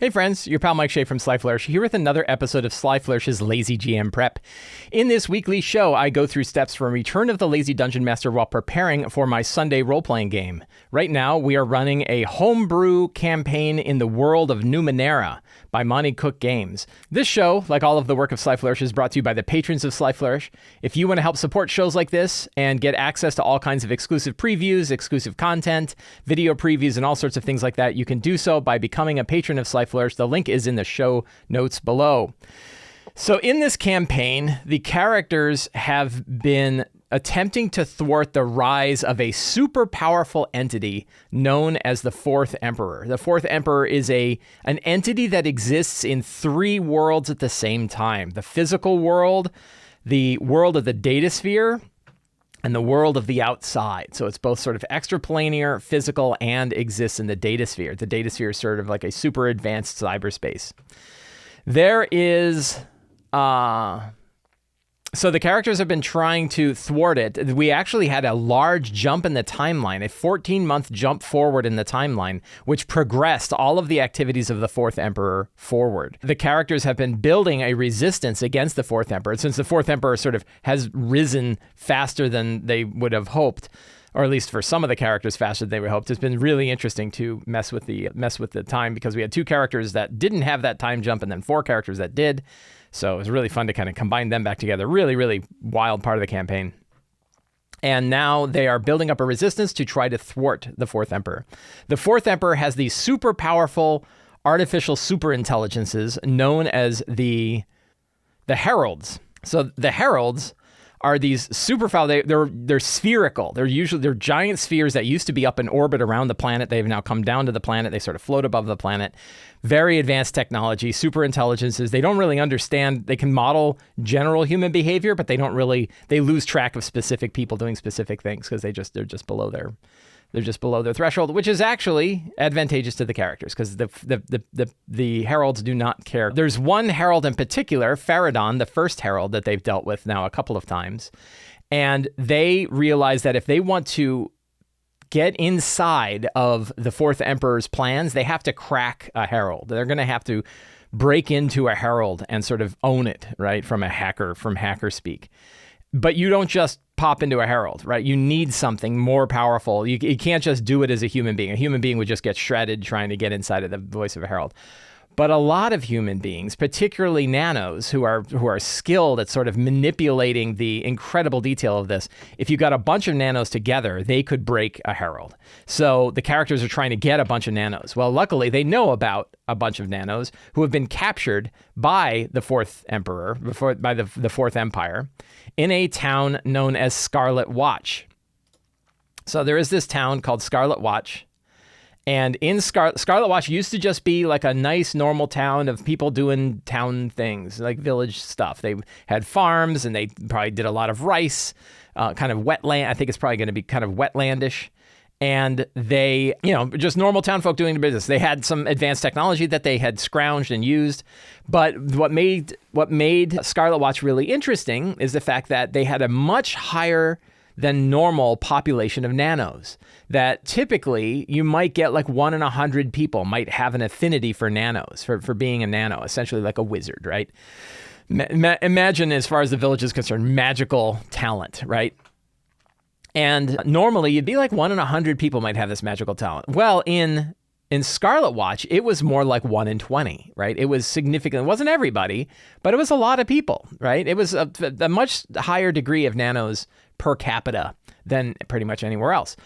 Hey friends, your pal Mike Shea from Sly Flourish here with another episode of Sly Flourish's Lazy GM Prep. In this weekly show, I go through steps from Return of the Lazy Dungeon Master while preparing for my Sunday role-playing game. Right now, we are running a homebrew campaign in the world of Numenera by Monty Cook Games. This show, like all of the work of Sly Flourish, is brought to you by the patrons of Sly Flourish. If you want to help support shows like this and get access to all kinds of exclusive previews, exclusive content, video previews, and all sorts of things like that, you can do so by becoming a patron of Sly Flourish. The link is in the show notes below. So in this campaign, the characters have been attempting to thwart the rise of a super powerful entity known as the Fourth Emperor. The Fourth Emperor is an entity that exists in three worlds at the same time: the physical world, the world of the datasphere, and the world of the outside. So it's both sort of extraplanar, physical, and exists in the datasphere. The datasphere is sort of like a super advanced cyberspace. There is... So the characters have been trying to thwart it. We actually had a large jump in the timeline, a 14-month jump forward in the timeline, which progressed all of the activities of the Fourth Emperor forward. The characters have been building a resistance against the Fourth Emperor, since the Fourth Emperor sort of has risen faster than they would have hoped, or at least for some of the characters faster than they would have hoped. It's been really interesting to mess with the time, because we had two characters that didn't have that time jump and then four characters that did. So it was really fun to kind of combine them back together. Really, really wild part of the campaign. And now they are building up a resistance to try to thwart the Fourth Emperor. The Fourth Emperor has these super powerful artificial super intelligences known as the Heralds. So the Heralds are these super powerful. They're spherical. They're giant spheres that used to be up in orbit around the planet. They've now come down to the planet. They sort of float above the planet. Very advanced technology, super intelligences. They don't really understand. They can model general human behavior, but they lose track of specific people doing specific things because they're just below their threshold, which is actually advantageous to the characters because the heralds do not care. There's one herald in particular, Faradon, the first herald that they've dealt with now a couple of times, and they realize that if they want to get inside of the Fourth Emperor's plans, they have to crack a herald. They're going to have to break into a herald and sort of own it, right, from hacker speak. But you don't just pop into a herald, right? You need something more powerful. You can't just do it as a human being. A human being would just get shredded trying to get inside of the voice of a herald. But a lot of human beings, particularly nanos, who are skilled at sort of manipulating the incredible detail of this, if you got a bunch of nanos together, they could break a herald. So the characters are trying to get a bunch of nanos. Well, luckily, they know about a bunch of nanos who have been captured by the Fourth Emperor, by the Fourth Empire, in a town known as Scarlet Watch. So there is this town called Scarlet Watch. And in Scarlet Watch used to just be like a nice, normal town of people doing town things, like village stuff. They had farms, and they probably did a lot of rice, kind of wetland. I think it's probably going to be kind of wetlandish. And they, just normal town folk doing the business. They had some advanced technology that they had scrounged and used. But what made Scarlet Watch really interesting is the fact that they had a much higher than normal population of nanos. That typically you might get like 1 in 100 people might have an affinity for nanos, for being a nano, essentially like a wizard, right? Imagine, as far as the village is concerned, magical talent, right? And normally you'd be like 1 in 100 people might have this magical talent. Well, in Scarlet Watch, it was more like 1 in 20, right? It was significant. It wasn't everybody, but it was a lot of people, right? It was a much higher degree of nanos per capita than pretty much anywhere else.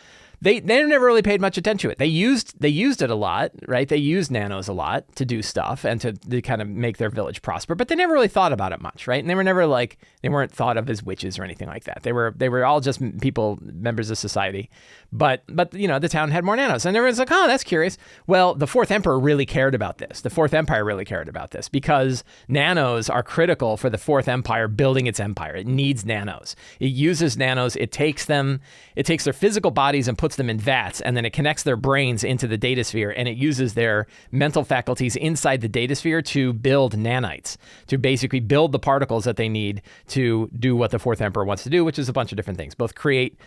They never really paid much attention to it. They used it a lot, right? They used nanos a lot to do stuff and to kind of make their village prosper, but they never really thought about it much, right? And they weren't thought of as witches or anything like that. They were all just people, members of society. But the town had more nanos, and everyone's like, oh, that's curious. Well, the Fourth Emperor really cared about this. The Fourth Empire really cared about this because nanos are critical for the Fourth Empire building its empire. It needs nanos. It uses nanos. It takes their physical bodies and puts them in vats, and then it connects their brains into the datasphere, and it uses their mental faculties inside the datasphere to build nanites, to basically build the particles that they need to do what the Fourth Emperor wants to do, which is a bunch of different things, both create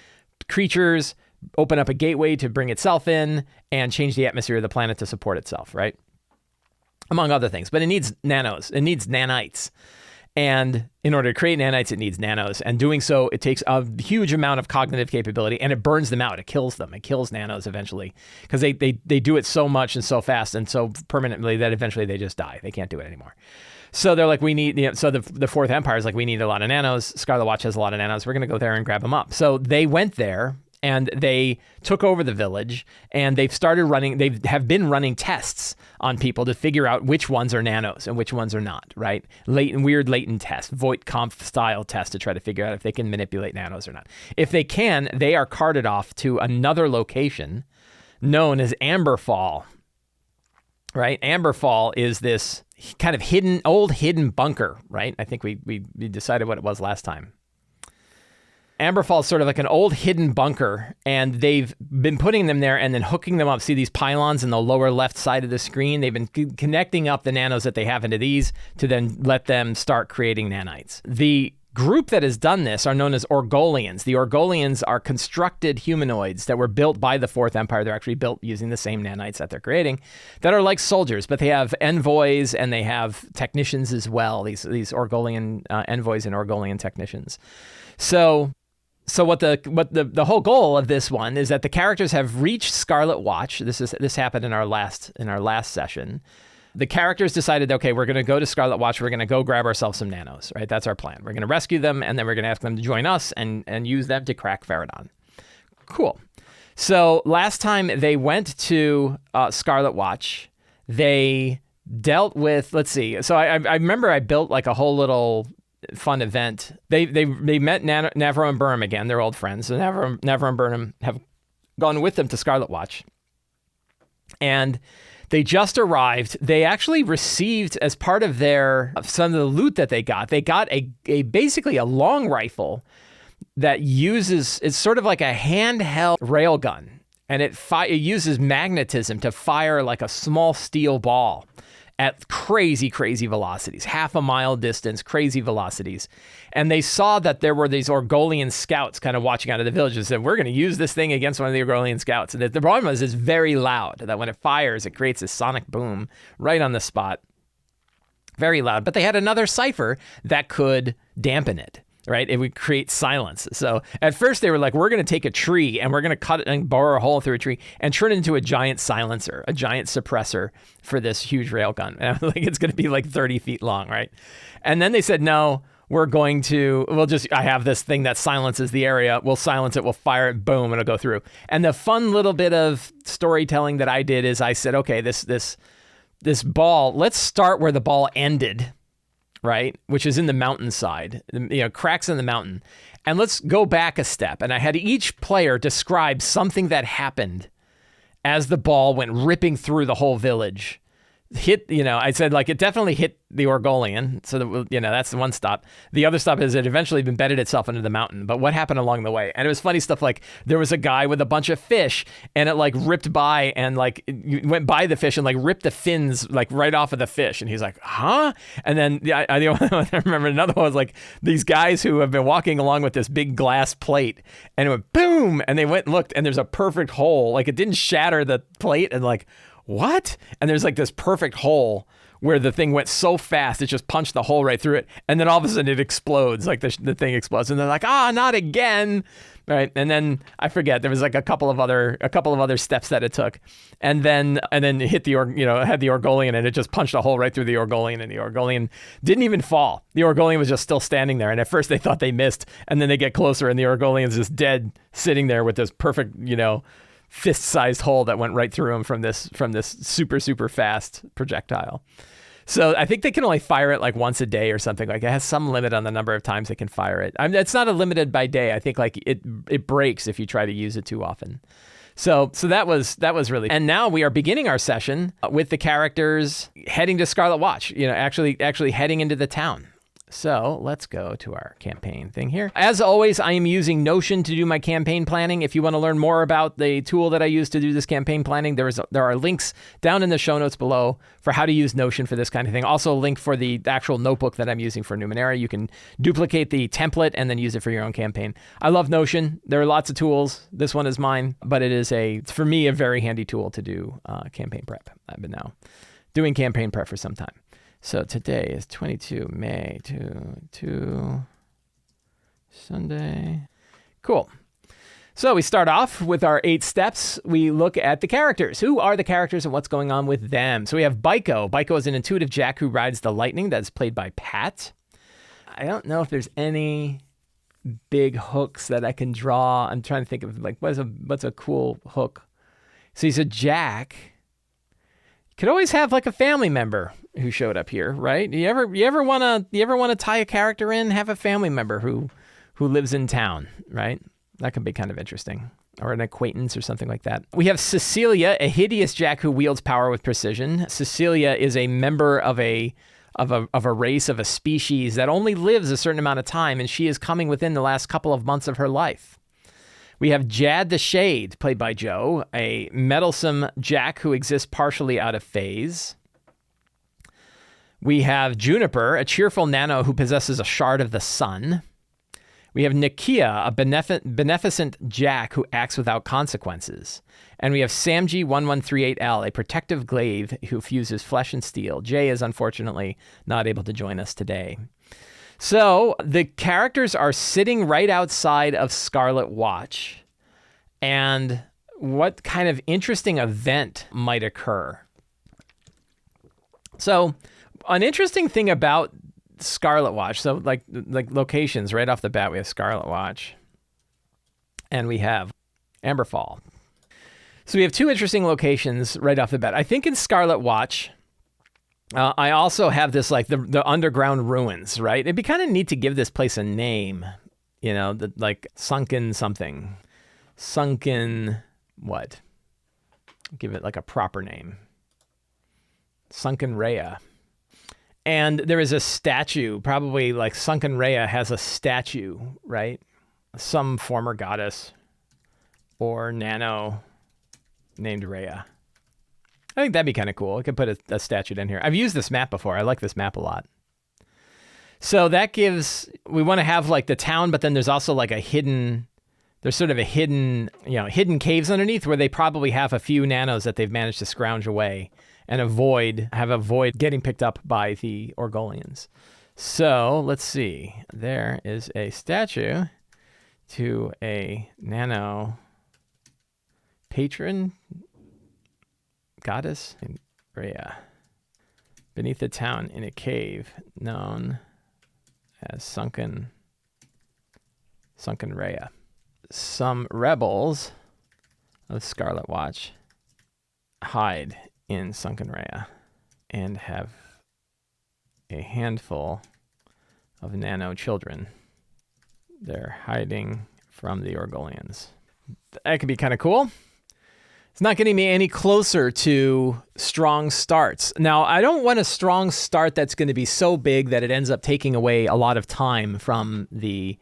creatures, open up a gateway to bring itself in, and change the atmosphere of the planet to support itself, right? among other things. But it needs nanos. It needs nanites. And in order to create nanites, it needs nanos. And doing so, it takes a huge amount of cognitive capability, and it burns them out. It kills them. It kills nanos eventually, because they do it so much and so fast and so permanently that eventually they just die. They can't do it anymore. So they're like, we need, so the Fourth Empire is like, we need a lot of nanos. Scarlet Watch has a lot of nanos. We're going to go there and grab them up. So they went there and they took over the village, and they have been running tests on people to figure out which ones are nanos and which ones are not, right? Weird latent tests, Voight-Kampff style tests to try to figure out if they can manipulate nanos or not. If they can, they are carted off to another location known as Amberfall, right? Amberfall is this kind of hidden bunker, right? I think we decided what it was last time. Amberfall is sort of like an old hidden bunker, and they've been putting them there and then hooking them up. See these pylons in the lower left side of the screen? They've been connecting up the nanos that they have into these to then let them start creating nanites. The group that has done this are known as Orgolians. The Orgolians are constructed humanoids that were built by the Fourth Empire. They're actually built using the same nanites that they're creating, that are like soldiers, but they have envoys and they have technicians as well, these Orgolian envoys and Orgolian technicians. So what the whole goal of this one is that the characters have reached Scarlet Watch. This happened in our last session. The characters decided, okay, we're going to go to Scarlet Watch. We're going to go grab ourselves some nanos, right? That's our plan. We're going to rescue them, and then we're going to ask them to join us and use them to crack Faradon. Cool. So last time they went to Scarlet Watch, they dealt with, let's see. So I remember I built like a whole little fun event. They met Navarro and Burnham again. They're old friends. So Navarro and Burnham have gone with them to Scarlet Watch. And they just arrived. They actually received, as part of some of the loot that they got a basically a long rifle that it's sort of like a handheld railgun. And it uses magnetism to fire like a small steel ball at crazy, crazy velocities, half a mile distance, crazy velocities. And they saw that there were these Orgolian scouts kind of watching out of the village and said, we're going to use this thing against one of the Orgolian scouts. And the problem is it's very loud, that when it fires, it creates a sonic boom right on the spot. Very loud. But they had another cipher that could dampen it. Right? It would create silence. So at first they were like, we're going to take a tree and we're going to cut it and bore a hole through a tree and turn it into a giant silencer, a giant suppressor for this huge railgun. And I was like, it's going to be like 30 feet long, right? And then they said, no, I have this thing that silences the area. We'll silence it. We'll fire it. Boom. It'll go through. And the fun little bit of storytelling that I did is I said, okay, this ball, let's start where the ball ended, right? Which is in the mountainside, cracks in the mountain. And let's go back a step. And I had each player describe something that happened as the ball went ripping through the whole village. I said, like, it definitely hit the Orgolian. So that's the one stop. The other stop is it eventually embedded itself into the mountain. But what happened along the way? And it was funny stuff, like there was a guy with a bunch of fish and it like ripped by and like it went by the fish and like ripped the fins like right off of the fish. And he's like, huh? And then I remember another one was like these guys who have been walking along with this big glass plate and it went boom. And they went and looked and there's a perfect hole. Like it didn't shatter the plate and like, what? And there's like this perfect hole where the thing went so fast, it just punched the hole right through it. And then all of a sudden it explodes, like the thing explodes. And they're like, not again. Right. And then I forget, there was like a couple of other steps that it took. And then it hit had the Orgolian and it just punched a hole right through the Orgolian and the Orgolian didn't even fall. The Orgolian was just still standing there. And at first they thought they missed. And then they get closer and the Orgolian's just dead, sitting there with this perfect, fist-sized hole that went right through him from this super, super fast projectile. So I think they can only fire it like once a day or something. Like it has some limit on the number of times they can fire it. I mean, it's not a limited by day. I think like it breaks if you try to use it too often. So that was really. And now we are beginning our session with the characters heading to Scarlet Watch. Actually heading into the town. So let's go to our campaign thing here. As always, I am using Notion to do my campaign planning. If you want to learn more about the tool that I use to do this campaign planning, there are links down in the show notes below for how to use Notion for this kind of thing. Also a link for the actual notebook that I'm using for Numenera. You can duplicate the template and then use it for your own campaign. I love Notion. There are lots of tools. This one is mine, but it is for me, a very handy tool to do campaign prep. I've been now doing campaign prep for some time. So today is 22 May to Sunday. Cool. So we start off with our 8 steps. We look at the characters. Who are the characters and what's going on with them? So we have Baiko. Baiko is an intuitive jack who rides the lightning. That's played by Pat. I don't know if there's any big hooks that I can draw. I'm trying to think of like what's a cool hook. So he's a jack. You could always have like a family member who showed up here, right? You ever want to tie a character in, have a family member who lives in town, right? That could be kind of interesting. Or an acquaintance or something like that. We have Cecilia, a hideous jack who wields power with precision. Cecilia is a member of a race, of a species that only lives a certain amount of time, and she is coming within the last couple of months of her life. We have Jad the Shade, played by Joe, a meddlesome jack who exists partially out of phase. We have Juniper, a cheerful nano who possesses a shard of the sun. We have Nakia, a beneficent jack who acts without consequences. And we have Samji1138L, a protective glaive who fuses flesh and steel. Jay is unfortunately not able to join us today. So the characters are sitting right outside of Scarlet Watch. And what kind of interesting event might occur? So an interesting thing about Scarlet Watch, so like locations right off the bat, we have Scarlet Watch and we have Amberfall. So we have 2 interesting locations right off the bat. I think in Scarlet Watch, I also have this like the underground ruins, right? It'd be kind of neat to give this place a name, like Sunken something. Sunken what? Give it like a proper name. Sunken Rhea. And there is a statue, probably like Sunken Rhea has a statue, right? Some former goddess or nano named Rhea. I think that'd be kind of cool. I could put a statue in here. I've used this map before. I like this map a lot. So that gives, we want to have like the town, but then there's also like there's sort of a hidden caves underneath where they probably have a few nanos that they've managed to scrounge away and avoid getting picked up by the Orgolians. So let's see. There is a statue to a nano patron goddess named Rhea beneath the town in a cave known as Sunken Rhea. Some rebels of Scarlet Watch hide in Sunken Rhea and have a handful of nano children. They're hiding from the Orgolians. That could be kind of cool. It's not getting me any closer to strong starts. Now, I don't want a strong start that's going to be so big that it ends up taking away a lot of time from the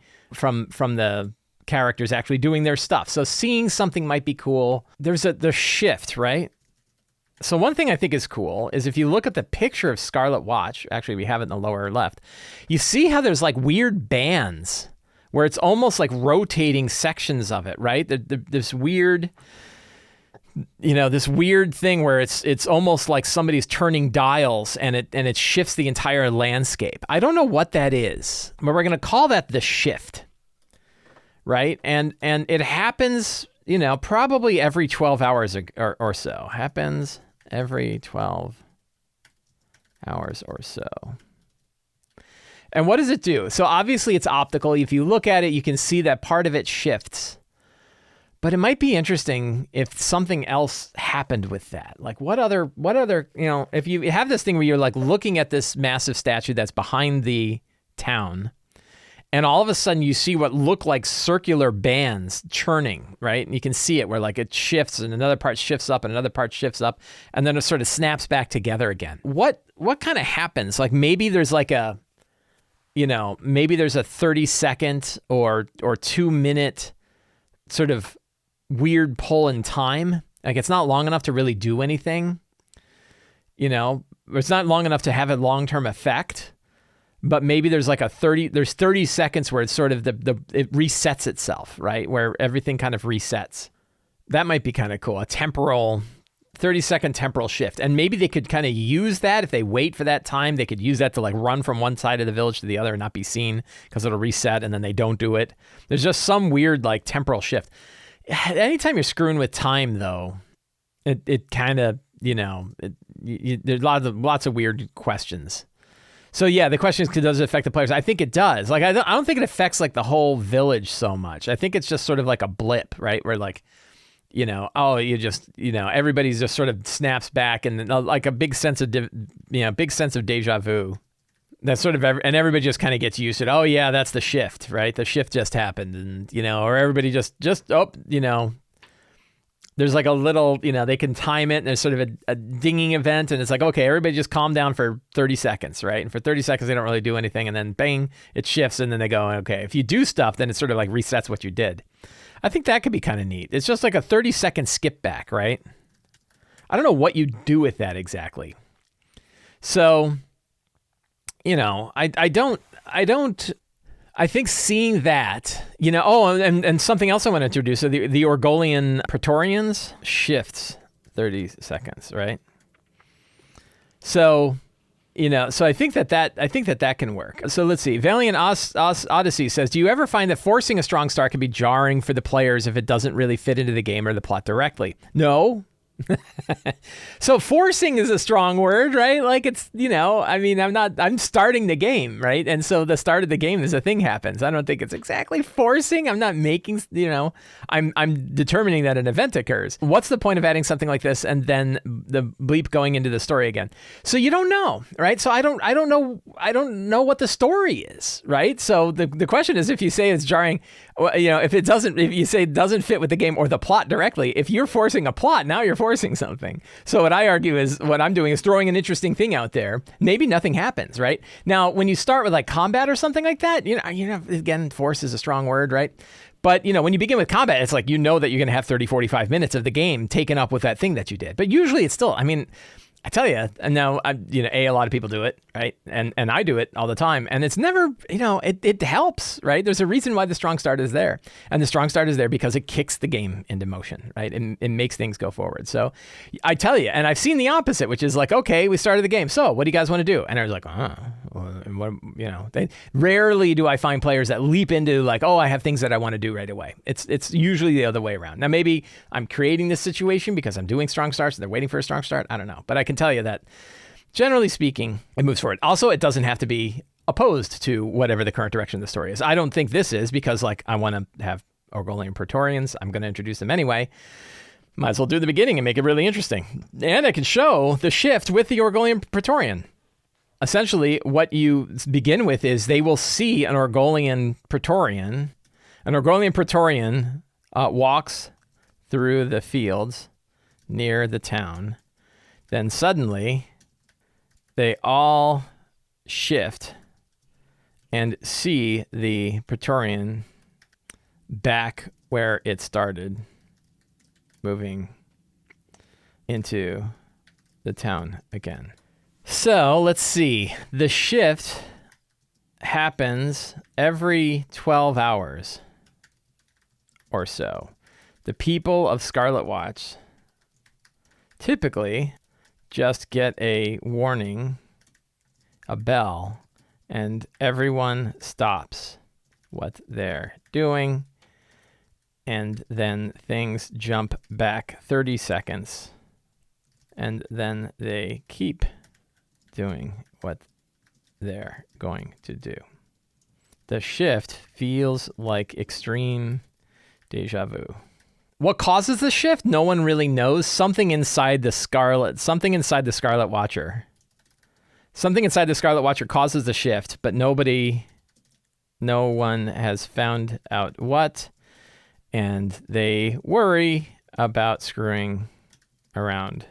characters actually doing their stuff. So seeing something might be cool. There's the shift, right? So one thing I think is cool is if you look at the picture of Scarlet Watch, actually we have it in the lower left, you see how there's like weird bands where it's almost like rotating sections of it, right? This weird thing where it's almost like somebody's turning dials and it shifts the entire landscape. I don't know what that is, but we're going to call that the shift, right? And it happens, probably every 12 hours or so. Happens every 12 hours or so. And what does it do? So obviously it's optical. If you look at it, you can see that part of it shifts. But it might be interesting if something else happened with that. Like what other, if you have this thing where you're like looking at this massive statue that's behind the town, and all of a sudden you see what look like circular bands churning, right? And you can see it where like it shifts and another part shifts up and another part shifts up and then it sort of snaps back together again. What kind of happens? Like maybe there's like a, maybe there's a 30-second or 2-minute sort of weird pull in time. Like it's not long enough to really do anything. It's not long enough to have a long-term effect. But maybe there's like 30 seconds where it's sort of it resets itself, right? Where everything kind of resets. That might be kind of cool. A temporal 30-second temporal shift. And maybe they could kind of use that. If they wait for that time, they could use that to like run from one side of the village to the other and not be seen because it'll reset and then they don't do it. There's just some weird like temporal shift. Anytime you're screwing with time, though, it kind of, there's lots of weird questions. So yeah, the question is, does it affect the players? I think it does. Like, I don't think it affects like the whole village so much. I think it's just sort of like a blip, right? Where like, everybody's just sort of snaps back and like a big sense of deja vu. That's sort of, and everybody just kind of gets used to it. Oh yeah, that's the shift, right? The shift just happened, and or everybody just there's like a little, they can time it, and there's sort of a dinging event, and it's like, okay, everybody just calm down for 30 seconds, right? And for 30 seconds, they don't really do anything, and then bang, it shifts, and then they go, okay, if you do stuff, then it sort of like resets what you did. I think that could be kind of neat. It's just like a 30-second skip back, right? I don't know what you do with that exactly. So, I think seeing that, and something else I want to introduce, so the Orgolian Praetorians shifts 30 seconds, right? So, so I think that can work. So let's see. Valiant Odyssey says, do you ever find that forcing a strong start can be jarring for the players if it doesn't really fit into the game or the plot directly? No. So forcing is a strong word, right? Like it's, I'm starting the game, right? And so the start of the game is a thing happens. I don't think it's exactly forcing. I'm not making, I'm determining that an event occurs. What's the point of adding something like this and then the bleep going into the story again? So you don't know, right? So I don't know what the story is, right? So the question is, if you say it's jarring, if you say it doesn't fit with the game or the plot directly, if you're forcing a plot, now you're forcing something. So what I argue is what I'm doing is throwing an interesting thing out there. Maybe nothing happens, right? Now, when you start with like combat or something like that, again, force is a strong word, right? But, when you begin with combat, it's like, that you're going to have 30, 45 minutes of the game taken up with that thing that you did. But usually it's still, I tell you, and now, a lot of people do it, right? And I do it all the time. And it's never, it helps, right? There's a reason why the strong start is there. And the strong start is there because it kicks the game into motion, right? And it makes things go forward. So I tell you, and I've seen the opposite, which is like, okay, we started the game. So what do you guys want to do? And I was like, rarely do I find players that leap into like, oh, I have things that I want to do right away. It's usually the other way around. Now, maybe I'm creating this situation because I'm doing strong starts and they're waiting for a strong start. I don't know. But I can tell you that generally speaking, it moves forward. Also, it doesn't have to be opposed to whatever the current direction of the story is. I don't think this is because like I want to have Orgolian Praetorians. I'm going to introduce them anyway. Might as well do the beginning and make it really interesting. And I can show the shift with the Orgolian Praetorian. Essentially, what you begin with is they will see an Orgolian Praetorian. An Orgolian Praetorian walks through the fields near the town. Then suddenly, they all shift and see the Praetorian back where it started, moving into the town again. So let's see. The shift happens every 12 hours or so. The people of Scarlet Watch typically just get a warning, a bell, and everyone stops what they're doing, and then things jump back 30 seconds, and then they keep doing what they're going to do. The shift feels like extreme deja vu. What causes the shift? No one really knows. Something inside the Scarlet Watcher. Something inside the Scarlet Watcher causes the shift, but no one has found out what, and they worry about screwing around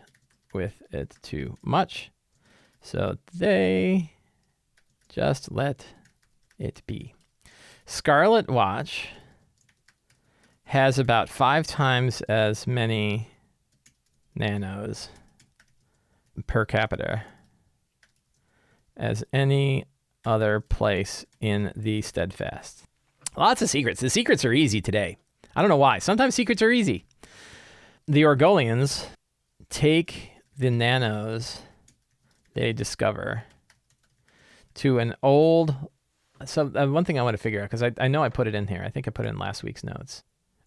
with it too much. So they just let it be. Scarlet Watch has about 5 times as many nanos per capita as any other place in the Steadfast. Lots of secrets. The secrets are easy today. I don't know why. Sometimes secrets are easy. The Orgolians take the nanos they discover to an old... So one thing I want to figure out, because I know I put it in here. I think I put it in last week's notes.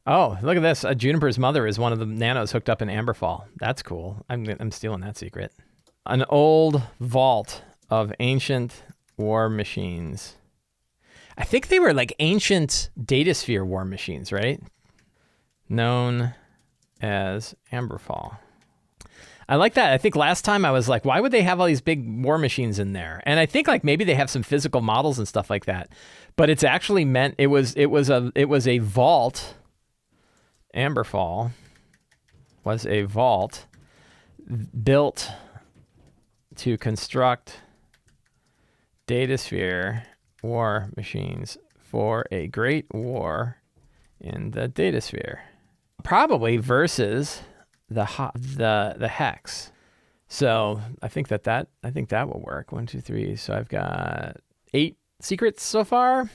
Oh, look at this. Juniper's mother is one of the nanos hooked up in Amberfall. That's cool. I'm stealing that secret. An old vault of ancient war machines. I think they were like ancient datasphere war machines, right? Known as Amberfall. I like that. I think last time I was like, why would they have all these big war machines in there? And I think like maybe they have some physical models and stuff like that. But it's actually meant it was a vault. Amberfall was a vault built to construct datasphere war machines for a great war in the datasphere. Probably versus the hex. So I think that will work. 1, 2, 3. So I've got 8 secrets so far.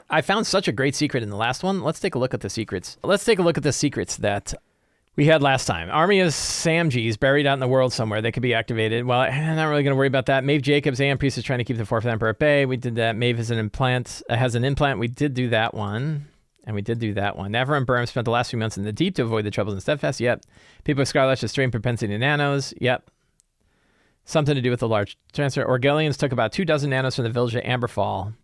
I found such a great secret in the last one. Let's take a look at the secrets. Let's take a look at the secrets that we had last time. Army of Samjis buried out in the world somewhere. They could be activated. Well, I'm not really going to worry about that. Maeve Jacobs, AM Priest, is trying to keep the 4th Emperor at bay. We did that. Maeve has an implant. We did do that one. And we did do that one. Navarre and Burm spent the last few months in the deep to avoid the troubles in Steadfast. Yep. People with Scarlet have strange propensity to nanos. Yep. Something to do with the large transfer. Orgellians took about 24 nanos from the village of Amberfall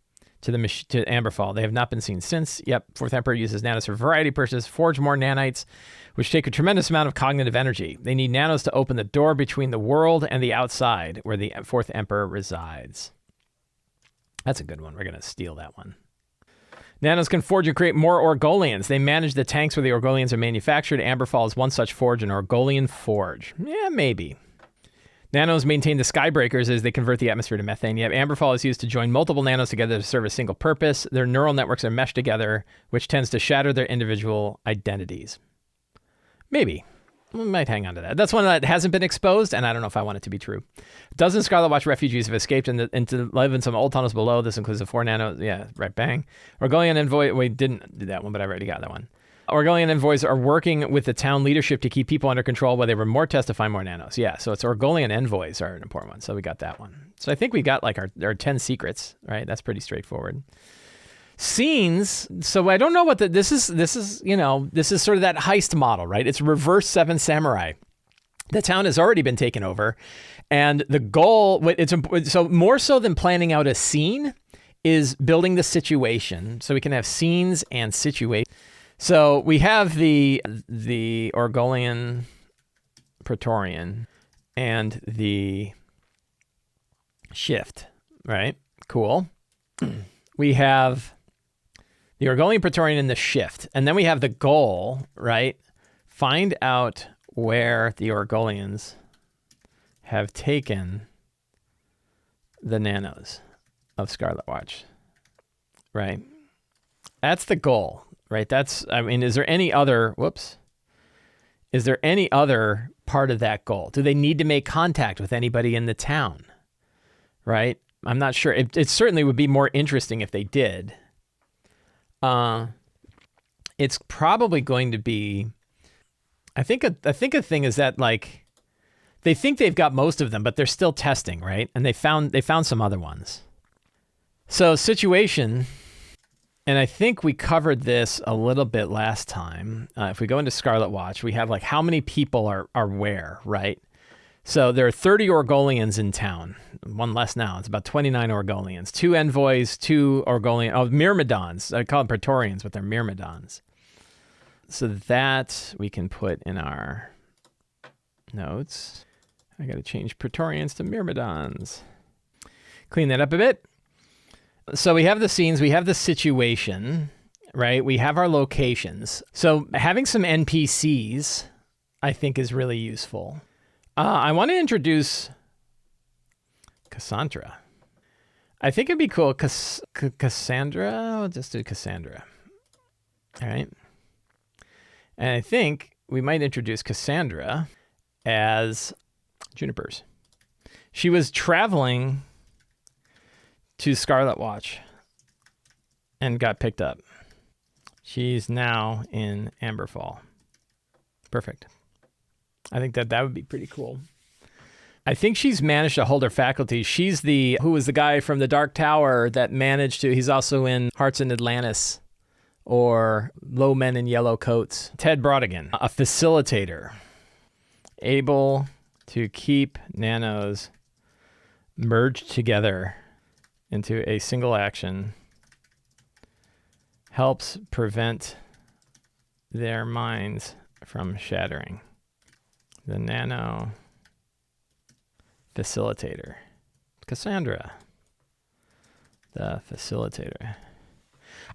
to Amberfall. They have not been seen since. Yep. 4th Emperor uses nanos for variety purposes. Forge more nanites, which take a tremendous amount of cognitive energy. They need nanos to open the door between the world and the outside, where the 4th Emperor resides. That's a good one. We're going to steal that one. Nanos can forge and create more Orgolians. They manage the tanks where the Orgolians are manufactured. Amberfall is one such forge, an Orgolian forge. Yeah, maybe. Nanos maintain the skybreakers as they convert the atmosphere to methane. Yet Amberfall is used to join multiple nanos together to serve a single purpose. Their neural networks are meshed together, which tends to shatter their individual identities. Maybe. We might hang on to that. That's one that hasn't been exposed, and I don't know if I want it to be true. Dozen Scarlet Watch refugees have escaped and to live in some old tunnels below. This includes the 4 nanos. Yeah, right, bang. Orgolian envoy. We didn't do that one, but I already got that one. Orgolian envoys are working with the town leadership to keep people under control while they remort testify more nanos. Yeah, so it's Orgolian envoys are an important one. So we got that one. So I think we got like our 10 secrets, right? That's pretty straightforward. Scenes. So I don't know what this is sort of that heist model, right? It's reverse Seven Samurai. The town has already been taken over, and the goal, so more so than planning out a scene, is building the situation. So we can have scenes and situation. So we have the Orgolian Praetorian and the shift, right? Cool. We have the Orgolian Praetorian and the shift. And then we have the goal, right? Find out where the Orgolians have taken the nanos of Scarlet Watch, right? That's the goal, right? Is there any other part of that goal? Do they need to make contact with anybody in the town, right? I'm not sure. It certainly would be more interesting if they did. It's probably going to be, I think a thing is that like they think they've got most of them, but they're still testing, right? And they found some other ones. So situation, and I think we covered this a little bit last time. If we go into Scarlet Watch, we have like how many people are where, right? So there are 30 Orgolians in town. One less now. It's about 29 Orgolians. 2 envoys, 2 Myrmidons. I call them Praetorians, but they're Myrmidons. So that we can put in our notes. I got to change Praetorians to Myrmidons. Clean that up a bit. So we have the scenes. We have the situation, right? We have our locations. So having some NPCs, I think, is really useful. I want to introduce Cassandra. I think it'd be cool. Cassandra. I'll just do Cassandra. All right. And I think we might introduce Cassandra as Junipers. She was traveling to Scarlet Watch and got picked up. She's now in Amberfall. Perfect. I think that would be pretty cool. I think she's managed to hold her faculty. She's who was the guy from the Dark Tower that managed to, he's also in Hearts in Atlantis or Low Men in Yellow Coats. Ted Brodigan, a facilitator, able to keep nanos merged together into a single action, helps prevent their minds from shattering. The nano facilitator. Cassandra, the facilitator.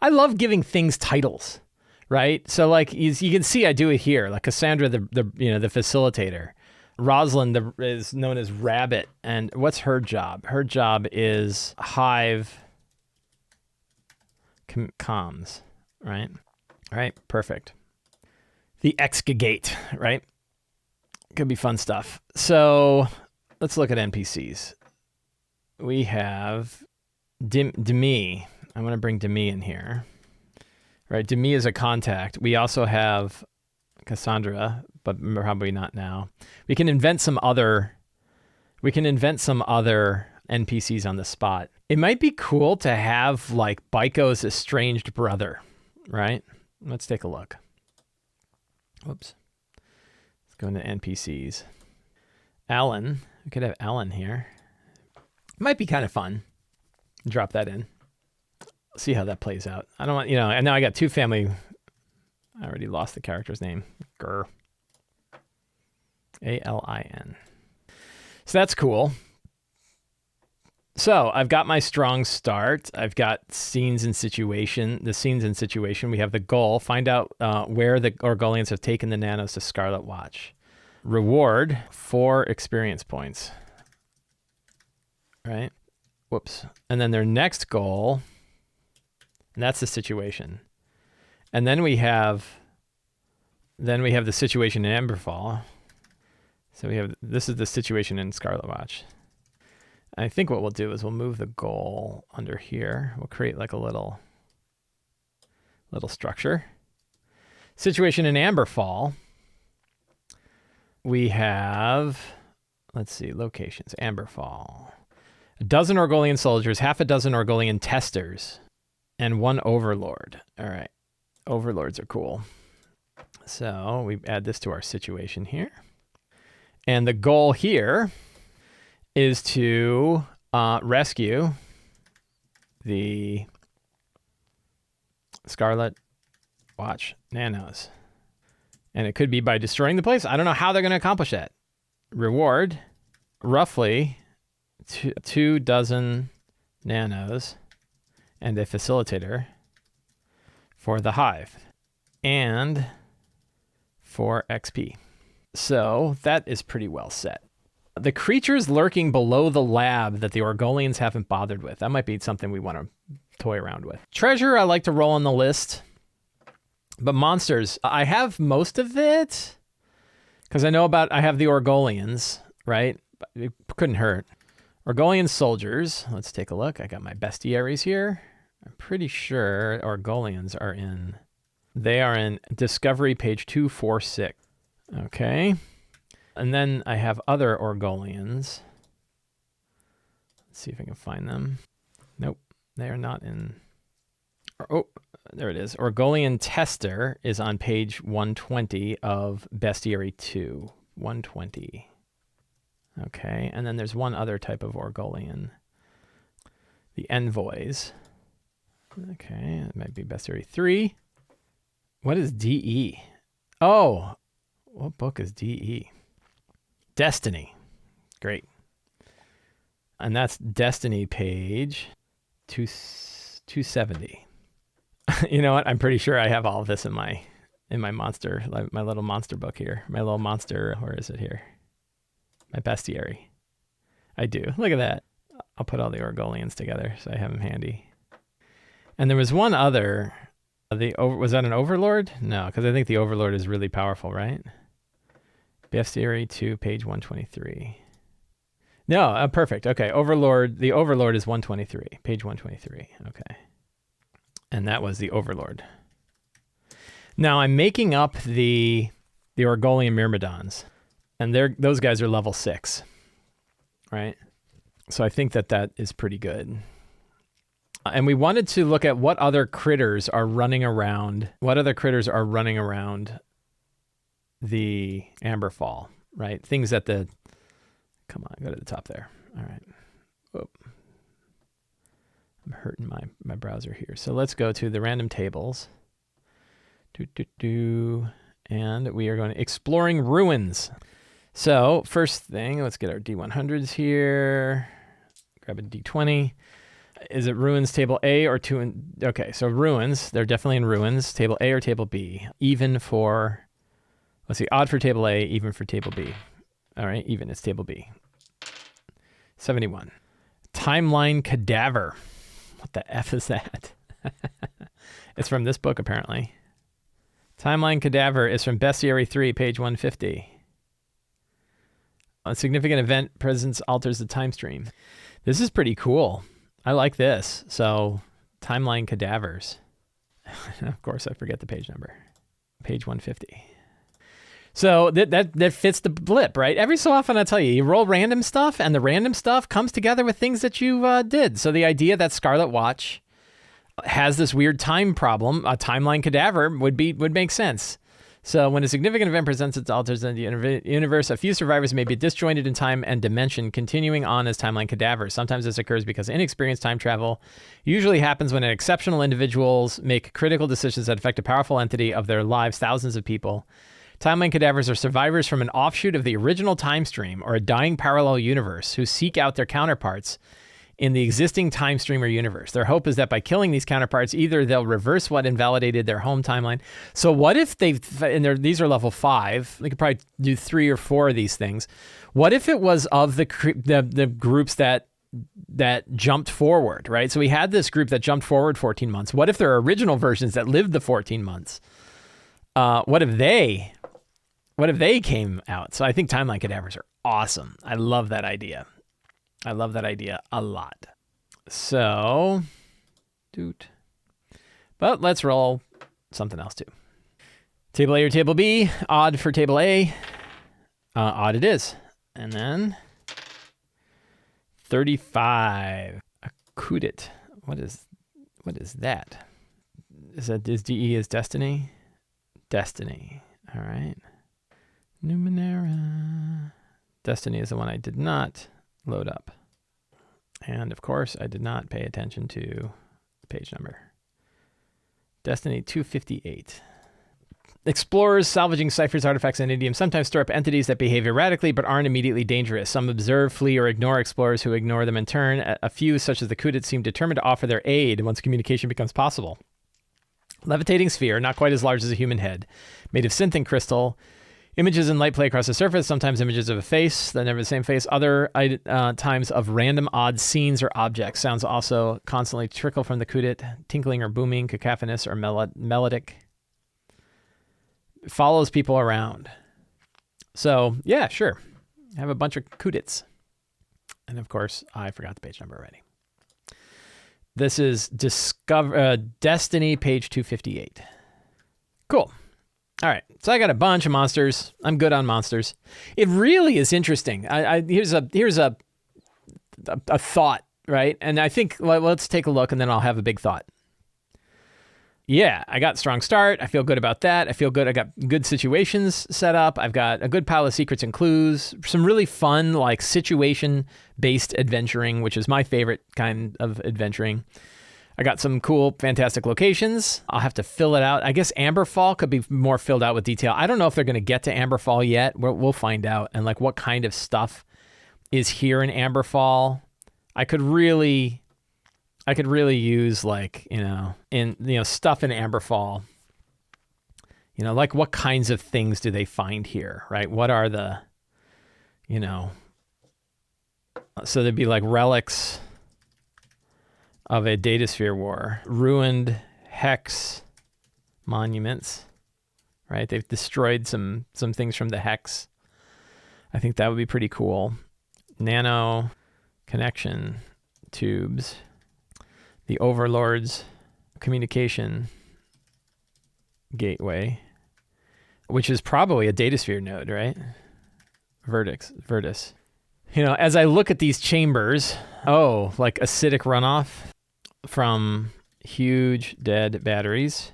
I love giving things titles, right? So like you can see I do it here. Like Cassandra, the facilitator. Rosalind is known as Rabbit. And what's her job? Her job is Hive comms, right? All right, perfect. The Excagate, right? Could be fun stuff. So let's look at NPCs. We have Demi. I'm going to bring Demi in here. Right, Demi is a contact. We also have Cassandra, but probably not now. We can invent some other NPCs on the spot. It might be cool to have like Baiko's estranged brother, right? Let's take a look. Whoops. Let's go into NPCs. Alan. We could have Alan here. Might be kind of fun. Drop that in. See how that plays out. I don't want, and now I got two family. I already lost the character's name. Grr. Alin. So that's cool. So I've got my strong start. I've got scenes and situation. The scenes and situation. We have the goal. Find out where the Orgolians have taken the nanos to Scarlet Watch. Reward 4 experience points. Right? Whoops. And then their next goal, and that's the situation. And then we have the situation in Emberfall. So this is the situation in Scarlet Watch. I think what we'll do is we'll move the goal under here. We'll create like a little structure. Situation in Amberfall. We have, let's see, locations. Amberfall. 12 Orgolian soldiers, half a dozen Orgolian testers, and 1 overlord. All right. Overlords are cool. So we add this to our situation here. And the goal here is to rescue the Scarlet Watch nanos. And it could be by destroying the place. I don't know how they're going to accomplish that. Reward, roughly 24 nanos and a facilitator for the Hive. And 4 XP. So that is pretty well set. The creatures lurking below the lab that the Orgolians haven't bothered with. That might be something we want to toy around with. Treasure, I like to roll on the list. But monsters, I have most of it. Because I have the Orgolians, right? It couldn't hurt. Orgolian soldiers. Let's take a look. I got my bestiaries here. I'm pretty sure Orgolians are in. They are in Discovery page 246. Okay. And then I have other Orgolians. Let's see if I can find them. Nope. They are not in. Oh, there it is. Orgolian Tester is on page 120 of Bestiary 2. 120. Okay. And then there's one other type of Orgolian. The Envoys. Okay. It might be Bestiary 3. What is DE? Oh, what book is DE? Destiny. Great. And that's Destiny page 270. You know what? I'm pretty sure I have all of this in my monster, my little monster book here. My little monster, where is it here? My bestiary. I do. Look at that. I'll put all the Orgolians together so I have them handy. And there was one other. Was that an Overlord? No, because I think the Overlord is really powerful, right? Bestiary 2, page 123. No, perfect. Okay, Overlord. The Overlord is 123, page 123. Okay. And that was the Overlord. Now I'm making up the Orgolian Myrmidons. And those guys are level 6, right? So I think that is pretty good. And we wanted to look at what other critters are running around. What other critters are running around the Amberfall, right? Things at the... Come on, go to the top there. All right. Whoop. I'm hurting my browser here. So let's go to the random tables. And we are going to exploring ruins. So first thing, let's get our D100s here. Grab a D20. Is it ruins table A or 2? Okay, so ruins, they're definitely in ruins. Table A or table B. Even for, let's see, odd for table A, even for table B. All right, even is table B. 71. Timeline Cadaver. What the F is that? It's from this book, apparently. Timeline Cadaver is from Bestiary 3, page 150. A significant event presence alters the time stream. This is pretty cool. I like this. So, Timeline Cadavers. Of course, I forget the page number. Page 150. So that fits the blip, right? Every so often, I tell you, you roll random stuff, and the random stuff comes together with things that you did. So the idea that Scarlet Watch has this weird time problem, a Timeline Cadaver would make sense. So when a significant event presents its alters in the universe, a few survivors may be disjointed in time and dimension, continuing on as Timeline Cadavers. Sometimes this occurs because inexperienced time travel usually happens when exceptional individuals make critical decisions that affect a powerful entity of their lives, thousands of people. Timeline Cadavers are survivors from an offshoot of the original time stream or a dying parallel universe who seek out their counterparts in the existing time stream or universe. Their hope is that by killing these counterparts, either they'll reverse what invalidated their home timeline. So what if these are level 5, they could probably do 3 or 4 of these things. What if it was of the groups that jumped forward, right? So we had this group that jumped forward 14 months. What if there are original versions that lived the 14 months? What if they came out? So I think Timeline Cadavers are awesome. I love that idea. I love that idea a lot. So, but let's roll something else too. Table A or table B, odd for table A. Odd it is. And then 35. Akudit. What is that? Is DE is Destiny? Destiny. All right. Numenera. Destiny is the one I did not load up. And of course, I did not pay attention to the page number. Destiny 258. Explorers salvaging ciphers, artifacts, and idioms sometimes stir up entities that behave erratically but aren't immediately dangerous. Some observe, flee, or ignore explorers who ignore them in turn. A few, such as the Kudit, seem determined to offer their aid once communication becomes possible. Levitating sphere, not quite as large as a human head, made of synth and crystal. Images and light play across the surface, sometimes images of a face, then never the same face. Other times of random odd scenes or objects. Sounds also constantly trickle from the Kudit, tinkling or booming, cacophonous or melodic. Follows people around. So, yeah, sure. I have a bunch of Kudits. And of course, I forgot the page number already. This is Destiny, page 258. Cool. All right, so I got a bunch of monsters. I'm good on monsters. It really is interesting. Here's a thought, right? And I think let's take a look, and then I'll have a big thought. Yeah, I got strong start. I feel good about that. I feel good. I got good situations set up. I've got a good pile of secrets and clues. Some really fun, like situation-based adventuring, which is my favorite kind of adventuring. I got some cool, fantastic locations. I'll have to fill it out. I guess Amberfall could be more filled out with detail. I don't know if they're going to get to Amberfall yet. We'll find out. And like what kind of stuff is here in Amberfall. I could really use like, stuff in Amberfall. Like what kinds of things do they find here, right? What are the, so there'd be like relics of a datasphere war, ruined hex monuments, right? They've destroyed some things from the hex. I think that would be pretty cool. Nano connection tubes, the Overlord's communication gateway, which is probably a datasphere node, right? Vertis. As I look at these chambers, like acidic runoff from huge dead batteries.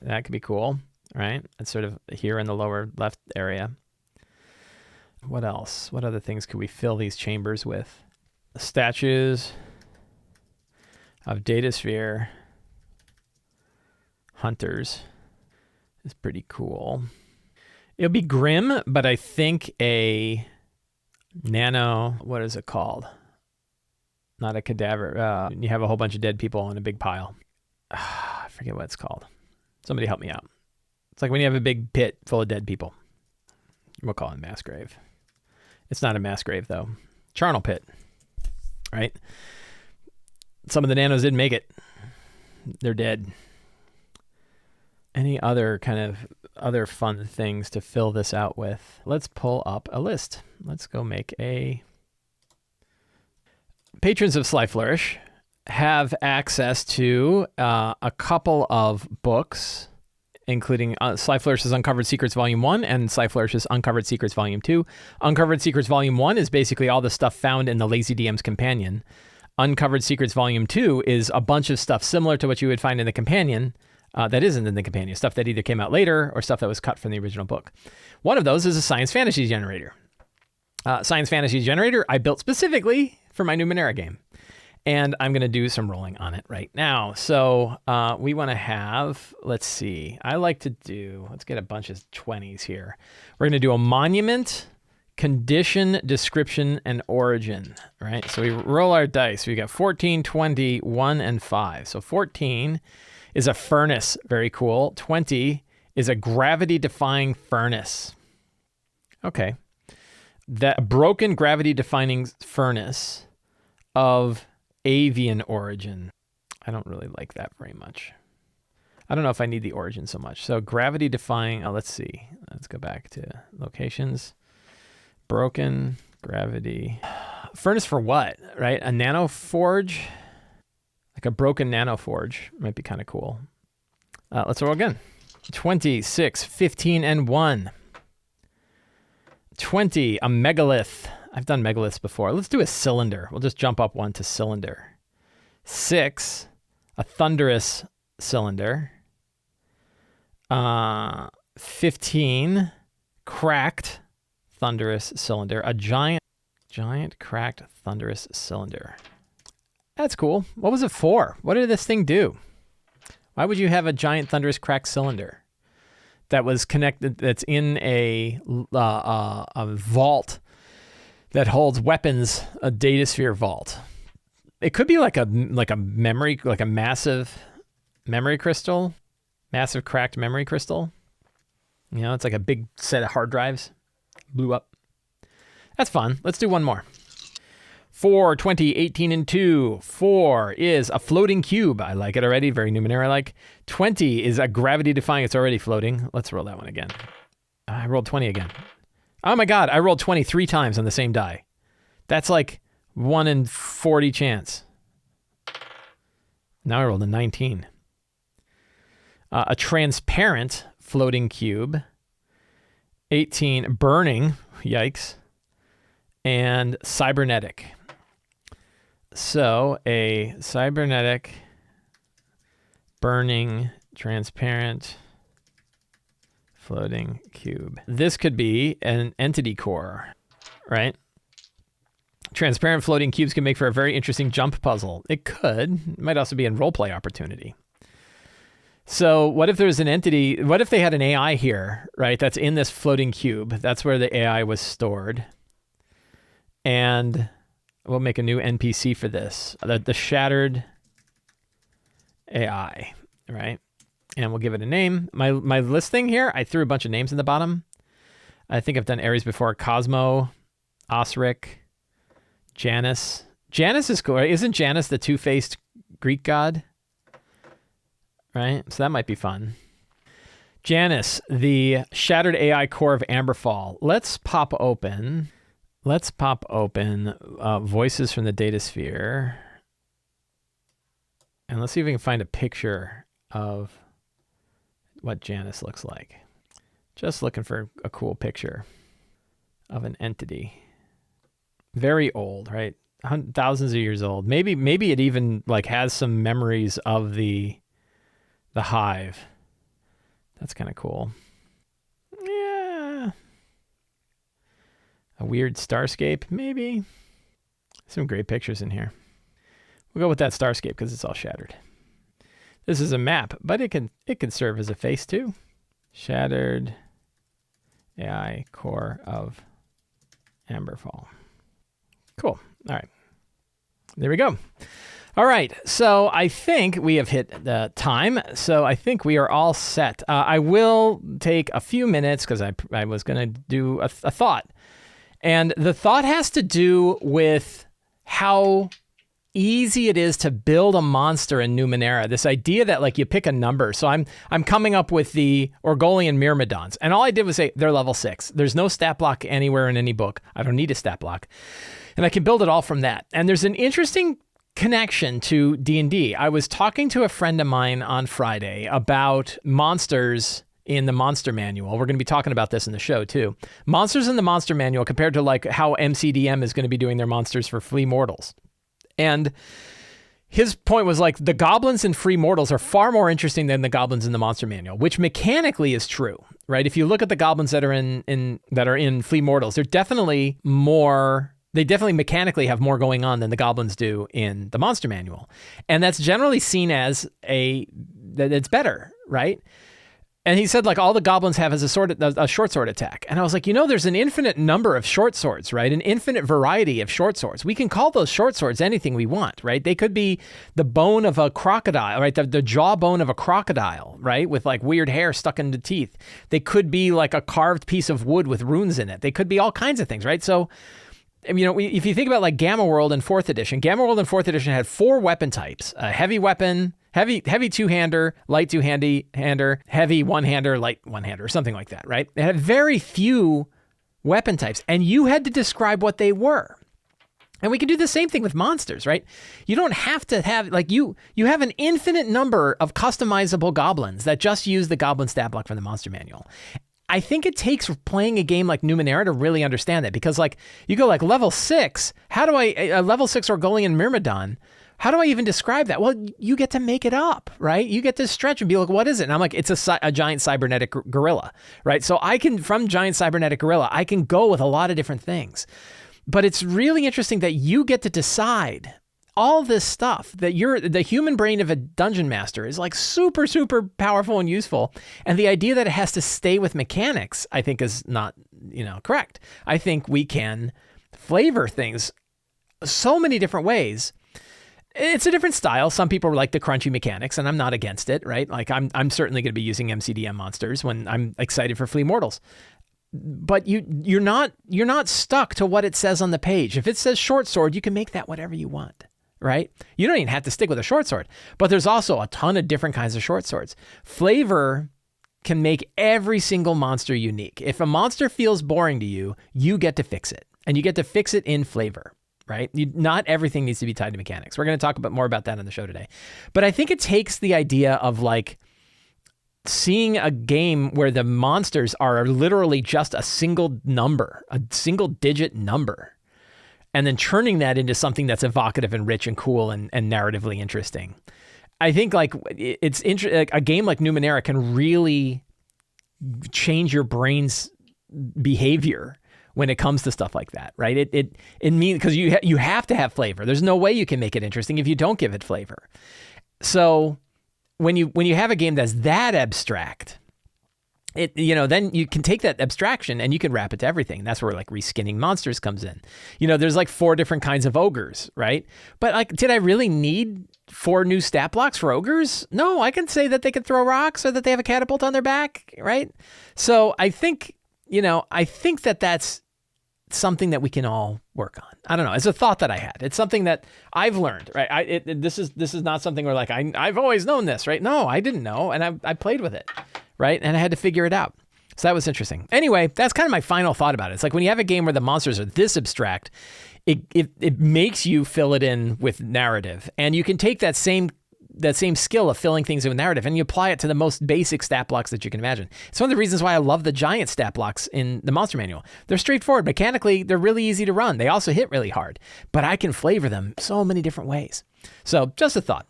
That could be cool, right? It's sort of here in the lower left area. What else? What other things could we fill these chambers with? Statues of datasphere hunters is pretty cool. It'll be grim, but I think a nano, what is it called? Not a cadaver. You have a whole bunch of dead people in a big pile. I forget what it's called. Somebody help me out. It's like when you have a big pit full of dead people. We'll call it a mass grave. It's not a mass grave, though. Charnel pit, right? Some of the nanos didn't make it. They're dead. Any other kind of other fun things to fill this out with? Let's pull up a list. Let's go make a... Patrons of Sly Flourish have access to a couple of books, including Sly Flourish's Uncovered Secrets Volume 1 and Sly Flourish's Uncovered Secrets Volume 2. Uncovered Secrets Volume 1 is basically all the stuff found in the Lazy DM's Companion. Uncovered Secrets Volume 2 is a bunch of stuff similar to what you would find in the Companion that isn't in the Companion, stuff that either came out later or stuff that was cut from the original book. One of those is a science fantasy generator. Science fantasy generator I built specifically for my Numenera game. And I'm going to do some rolling on it right now. So we want to have, let's see, let's get a bunch of 20s here. We're going to do a monument, condition, description, and origin, right? So we roll our dice. We got 14, 20, 1, and 5. So 14 is a furnace. Very cool. 20 is a gravity-defying furnace. Okay. That broken gravity-defying furnace of avian origin. I don't really like that very much. I don't know if I need the origin so much. So gravity defying, let's see. Let's go back to locations. Broken gravity. Furnace for what, right? A nano forge? Like a broken nano forge might be kind of cool. Let's roll again. 26, 15, and 1. 20, a megalith. I've done megaliths before. Let's do a cylinder. We'll just jump up one to cylinder. 6, a thunderous cylinder. 15, cracked thunderous cylinder. A giant cracked thunderous cylinder. That's cool. What was it for? What did this thing do? Why would you have a giant thunderous cracked cylinder that was connected, that's in a vault that holds weapons, a datasphere vault? It could be like a memory, like a massive memory crystal, massive cracked memory crystal. It's like a big set of hard drives blew up. That's fun. Let's do one more. 4, 20, 18, and 2. 4 is a floating cube. I like it already. Very Numenera-like. 20 is a gravity-defying. It's already floating. Let's roll that one again. I rolled 20 again. Oh my God, I rolled 20 3 times on the same die. That's like 1 in 40 chance. Now I rolled a 19. A transparent floating cube. 18, burning. Yikes. And cybernetic. So a cybernetic, burning, transparent, floating cube. This could be an entity core, right? Transparent floating cubes can make for a very interesting jump puzzle. It could. It might also be a roleplay opportunity. So what if there's an entity, what if they had an AI here, right? That's in this floating cube. That's where the AI was stored. And we'll make a new NPC for this. The shattered AI, right? And we'll give it a name. My list thing here, I threw a bunch of names in the bottom. I think I've done Ares before. Cosmo, Osric, Janus. Janus is cool, right? Isn't Janus the two-faced Greek god? Right? So that might be fun. Janus, the shattered AI core of Amberfall. Let's pop open Voices from the Datasphere. And let's see if we can find a picture of what Janus looks like. Just looking for a cool picture. of an entity. Very old, right? Thousands of years old. Maybe it even like has some memories of the hive. That's kind of cool. Yeah. A weird starscape, maybe. Some great pictures in here. We'll go with that starscape because it's all shattered. This is a map, but it can serve as a face too. Shattered AI core of Amberfall. Cool. All right. There we go. All right. So I think we have hit the time. So I think we are all set. I will take a few minutes because I was going to do a thought. And the thought has to do with how easy it is to build a monster in Numenera. This idea that like you pick a number. So I'm coming up with the Orgolian Myrmidons. And all I did was say they're level 6. There's no stat block anywhere in any book. I don't need a stat block. And I can build it all from that. And there's an interesting connection to D&D. I was talking to a friend of mine on Friday about monsters in the Monster Manual. We're going to be talking about this in the show too. Monsters in the Monster Manual compared to like how MCDM is going to be doing their monsters for Flea Mortals. And his point was like the goblins in Free Mortals are far more interesting than the goblins in the Monster Manual, which mechanically is true, right? If you look at the goblins that are in Flea Mortals, they're definitely more. They definitely mechanically have more going on than the goblins do in the Monster Manual. And that's generally seen as that it's better, right? And he said like all the goblins have is a short sword attack. And I was like, there's an infinite number of short swords, right? An infinite variety of short swords. We can call those short swords anything we want, right? They could be the bone of a crocodile, right? The jawbone of a crocodile, right? With like weird hair stuck into teeth. They could be like a carved piece of wood with runes in it. They could be all kinds of things, right? So if you think about like Gamma World in 4th edition, Gamma World in 4th edition had 4 weapon types: a heavy weapon, heavy 2-hander, light 2-hander, heavy 1-hander, light 1-hander, something like that, right? It had very few weapon types, and you had to describe what they were. And we can do the same thing with monsters, right? You don't have to have, like, you have an infinite number of customizable goblins that just use the goblin stat block from the Monster Manual. I think it takes playing a game like Numenera to really understand that, because like you go like level 6, a level 6 Orgolian Myrmidon, how do I even describe that? Well, you get to make it up, right? You get to stretch and be like, what is it? And I'm like, it's a giant cybernetic gorilla, right? So from giant cybernetic gorilla, I can go with a lot of different things. But it's really interesting that you get to decide all this stuff, that the human brain of a dungeon master is like super, super powerful and useful. And the idea that it has to stay with mechanics, I think is not, correct. I think we can flavor things so many different ways. It's a different style. Some people like the crunchy mechanics, and I'm not against it, right? Like I'm certainly going to be using MCDM monsters when I'm excited for Flea Mortals. But you're not stuck to what it says on the page. If it says short sword, you can make that whatever you want, right? You don't even have to stick with a short sword. But there's also a ton of different kinds of short swords. Flavor can make every single monster unique. If a monster feels boring to you, you get to fix it. And you get to fix it in flavor, right? Not everything needs to be tied to mechanics. We're going to talk more about that on the show today. But I think it takes the idea of like seeing a game where the monsters are literally just a single number, a single digit number, and then turning that into something that's evocative and rich and cool and narratively interesting. I think like a game like Numenera can really change your brain's behavior when it comes to stuff like that, right? It means, because you have to have flavor. There's no way you can make it interesting if you don't give it flavor. So when you have a game that's that abstract, then you can take that abstraction and you can wrap it to everything. That's where like reskinning monsters comes in. There's like 4 different kinds of ogres, right? But like, did I really need 4 new stat blocks for ogres? No, I can say that they can throw rocks or that they have a catapult on their back, right? So I think that that's something that we can all work on. I don't know. It's a thought that I had. It's something that I've learned, right? This is not something where like I've always known this, right? No, I didn't know, and I played with it, right? And I had to figure it out. So that was interesting. Anyway, that's kind of my final thought about it. It's like when you have a game where the monsters are this abstract, it makes you fill it in with narrative, and you can take that same same skill of filling things with narrative, and you apply it to the most basic stat blocks that you can imagine. It's one of the reasons why I love the giant stat blocks in the Monster Manual. They're straightforward. Mechanically, they're really easy to run. They also hit really hard, but I can flavor them so many different ways. So just a thought.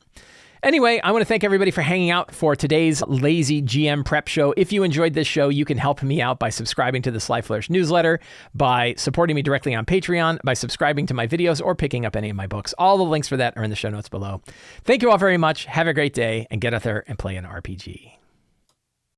Anyway, I want to thank everybody for hanging out for today's Lazy GM Prep Show. If you enjoyed this show, you can help me out by subscribing to the Sly Flourish newsletter, by supporting me directly on Patreon, by subscribing to my videos, or picking up any of my books. All the links for that are in the show notes below. Thank you all very much. Have a great day, and get out there and play an RPG.